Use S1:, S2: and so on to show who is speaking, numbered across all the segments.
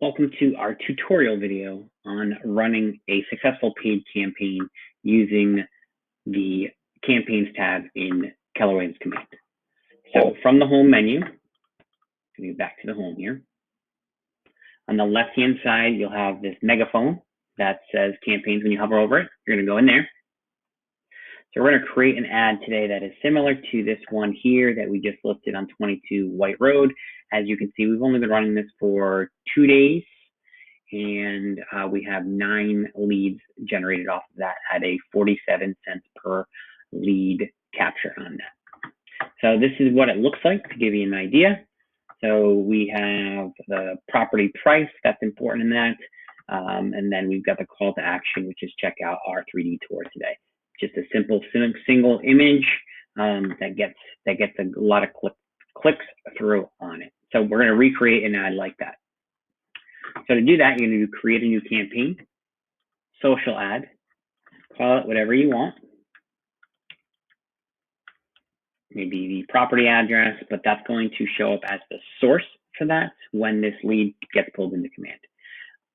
S1: Welcome to our tutorial video on running a successful paid campaign using the Campaigns tab in Keller Williams Command. So from the home menu, get back to the home here. On the left-hand side, you'll have this megaphone that says Campaigns. When you hover over it, you're going to go in there. So we're going to create an ad today that is similar to this one here that we just listed on 22 White Road. As you can see, we've only been running this for 2 days. And we have 9 leads generated off of that at a 47 cents per lead capture on that. So this is what it looks like to give you an idea. So we have the property price, that's important in that. And then we've got the call to action, which is check out our 3D tour today. Just a simple single image that gets a lot of clicks through on it. So we're going to recreate an ad like that. So to do that, you're going to create a new campaign, social ad, call it whatever you want. Maybe the property address, but that's going to show up as the source for that when this lead gets pulled into command.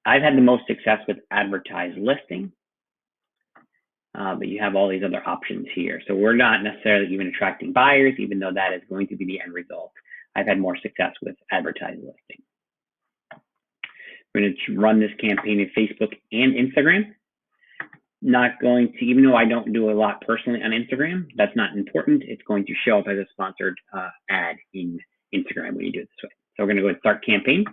S1: I've had the most success with advertised listing, but you have all these other options here. So we're not necessarily even attracting buyers, even though that is going to be the end result. I've had more success with advertised listing. We're going to run this campaign in Facebook and Instagram. Not going to, even though I don't do a lot personally on Instagram, that's not important. It's going to show up as a sponsored ad in Instagram when you do it this way. So we're going to go to start campaign.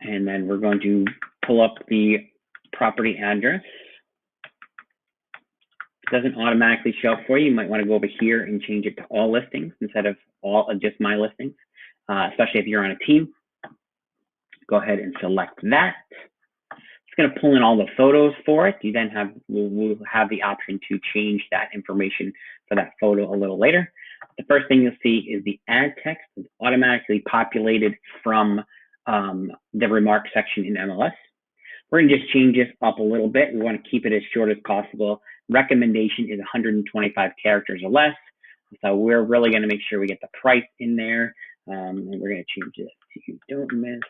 S1: And then we're going to pull up the property address. It doesn't automatically show up for you. You might want to go over here and change it to all listings instead of just my listings, especially if you're on a team. Go ahead and select that. It's going to pull in all the photos for it. You then will have the option to change that information for that photo a little later. The first thing you'll see is the ad text is automatically populated from the remarks section in MLS. We're going to just change this up a little bit. We want to keep it as short as possible. Recommendation is 125 characters or less. So we're really going to make sure we get the price in there. And we're going to change this to don't miss.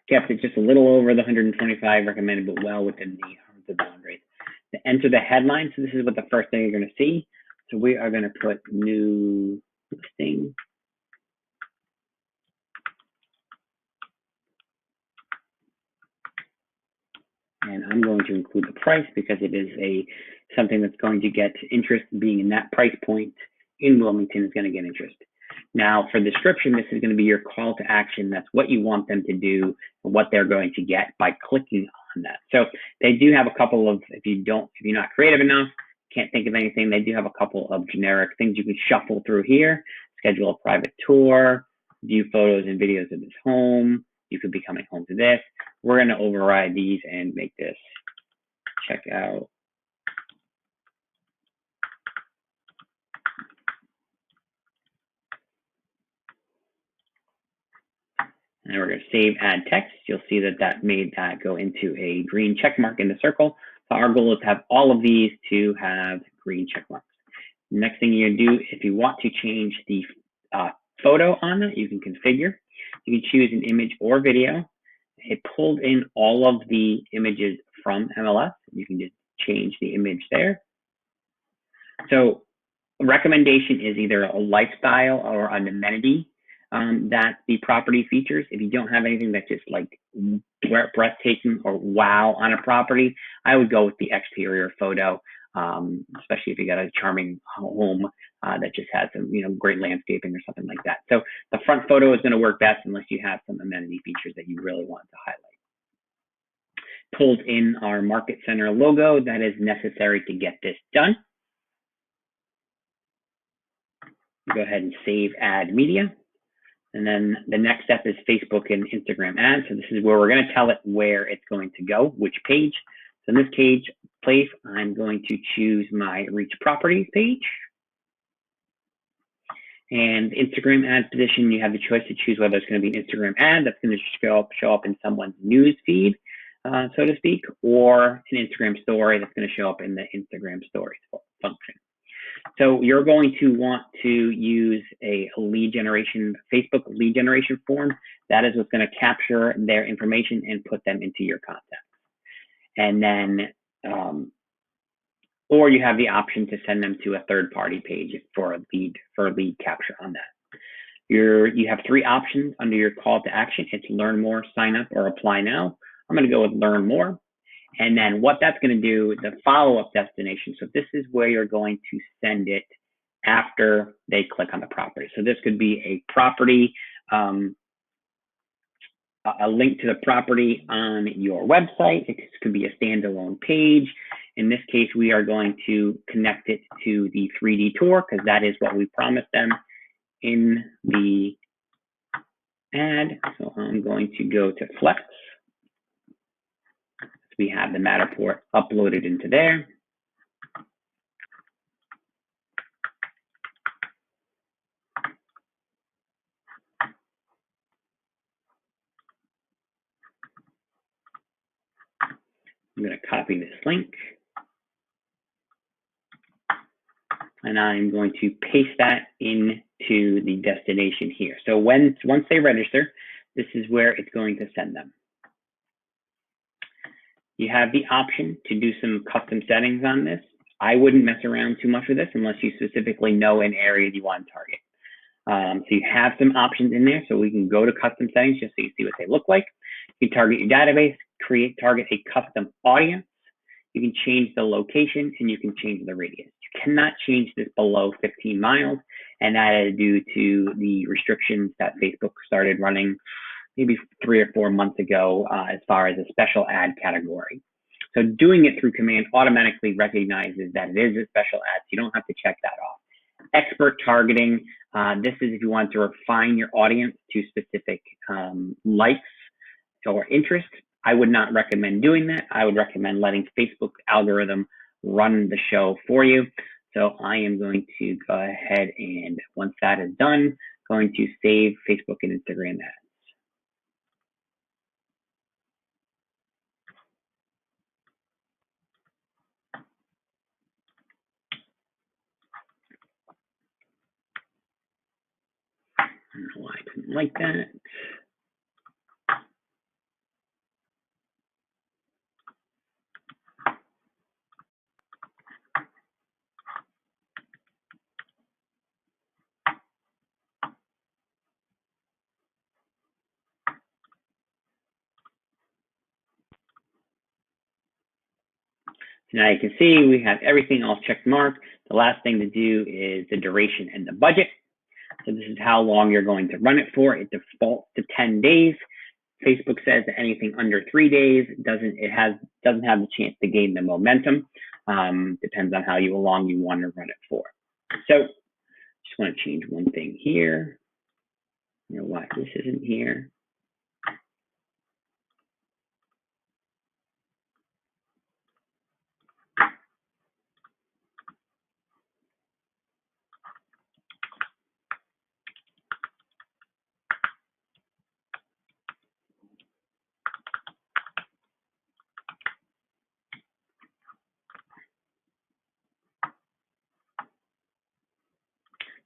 S1: Kept it just a little over the 125 recommended, but well within the boundaries. To enter the headline, so this is what the first thing you're going to see. So we are going to put new listing. And I'm going to include the price because it is something that's going to get interest. Being in that price point in Wilmington is going to get interest. Now for description, this is going to be your call to action. That's what you want them to do and what they're going to get by clicking on that. So they do have a couple of, if you're not creative enough, can't think of anything, they do have a couple of generic things you can shuffle through here. Schedule a private tour, view photos and videos of this home. You could be coming home to this. We're going to override these and make this check out. And we're going to save add text. You'll see that made that go into a green check mark in the circle. So our goal is to have all of these to have green check marks. Next thing you're going to do, if you want to change the photo on it, you can configure. You can choose an image or video. It pulled in all of the images from MLS. You can just change the image there. So a recommendation is either a lifestyle or an amenity that the property features. If you don't have anything that's just like breathtaking or wow on a property, I would go with the exterior photo, especially if you got a charming home that just has some great landscaping or something like that. So the front photo is going to work best unless you have some amenity features that you really want to highlight. pulled in our Market Center logo that is necessary to get this done. Go ahead and save ad media. And then the next step is Facebook and Instagram ads. So this is where we're going to tell it where it's going to go, which page. So in this place, I'm going to choose my Reach Properties page. And Instagram ad position, you have the choice to choose whether it's going to be an Instagram ad that's going to show up in someone's news feed, so to speak, or an Instagram story that's going to show up in the Instagram stories function. So you're going to want to use a Facebook lead generation form. That is what's going to capture their information and put them into your contacts. And then, or you have the option to send them to a third-party page for lead capture on that. You have 3 options under your call to action. It's learn more, sign up, or apply now. I'm going to go with learn more. And then what that's going to do, the follow-up destination. So this is where you're going to send it after they click on the property. So this could be a property, a link to the property on your website. It could be a standalone page. In this case, we are going to connect it to the 3D tour because that is what we promised them in the ad. So I'm going to go to Flex. We have the Matterport uploaded into there. I'm going to copy this link. And I'm going to paste that into the destination here. So once they register, this is where it's going to send them. You have the option to do some custom settings on this. I wouldn't mess around too much with this unless you specifically know an area you want to target. So you have some options in there, so we can go to custom settings just so you see what they look like. You can target your database, target a custom audience. You can change the location and you can change the radius. You cannot change this below 15 miles, and that is due to the restrictions that Facebook started running maybe 3 or 4 months ago as far as a special ad category. So doing it through command automatically recognizes that it is a special ad, so you don't have to check that off. Expert targeting, this is if you want to refine your audience to specific likes or interests. I would not recommend doing that. I would recommend letting Facebook algorithm run the show for you. So I am going to go ahead and once that is done, going to save Facebook and Instagram ads. I don't know why I didn't like that. So now you can see we have everything all checked marked. The last thing to do is the duration and the budget. So this is how long you're going to run it for. It defaults to 10 days. Facebook says that anything under 3 days doesn't have the chance to gain the momentum. Depends on how long you want to run it for. So just want to change one thing here. You know why this isn't here.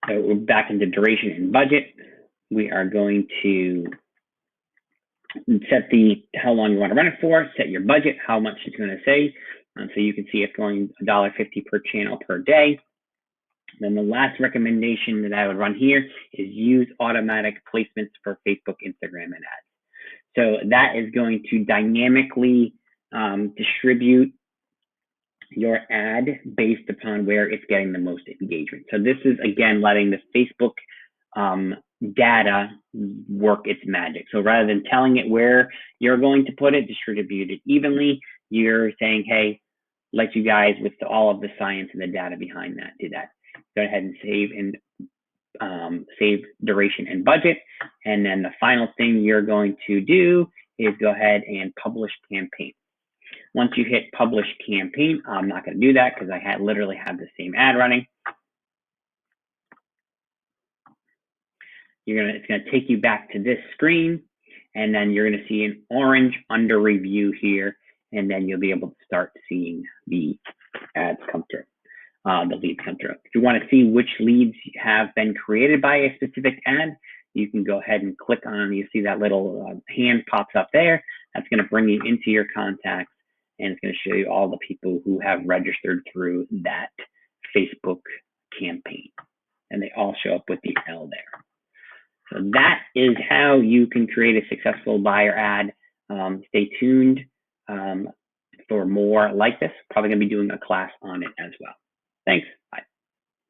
S1: So we're back into duration and budget. We are going to set how long you want to run it for, set your budget, how much it's going to say. So you can see it's going $1.50 per channel per day. Then the last recommendation that I would run here is use automatic placements for Facebook, Instagram, and ads. So that is going to dynamically distribute your ad based upon where it's getting the most engagement. So this is, again, letting the Facebook data work its magic. So rather than telling it where you're going to put it, distribute it evenly, you're saying, hey, let you guys with all of the science and the data behind that do that. Go ahead and save and save duration and budget. And then the final thing you're going to do is go ahead and publish campaign. Once you hit publish campaign, I'm not going to do that because I literally have the same ad running. It's going to take you back to this screen, and then you're going to see an orange under review here, and then you'll be able to start seeing the ads come through, the leads come through. If you want to see which leads have been created by a specific ad, you can go ahead and click on, you see that little hand pops up there. That's going to bring you into your contacts, and it's going to show you all the people who have registered through that Facebook campaign, and they all show up with the L there. So that is how you can create a successful buyer ad. Stay tuned for more like this. Probably going to be doing a class on it as well. Thanks.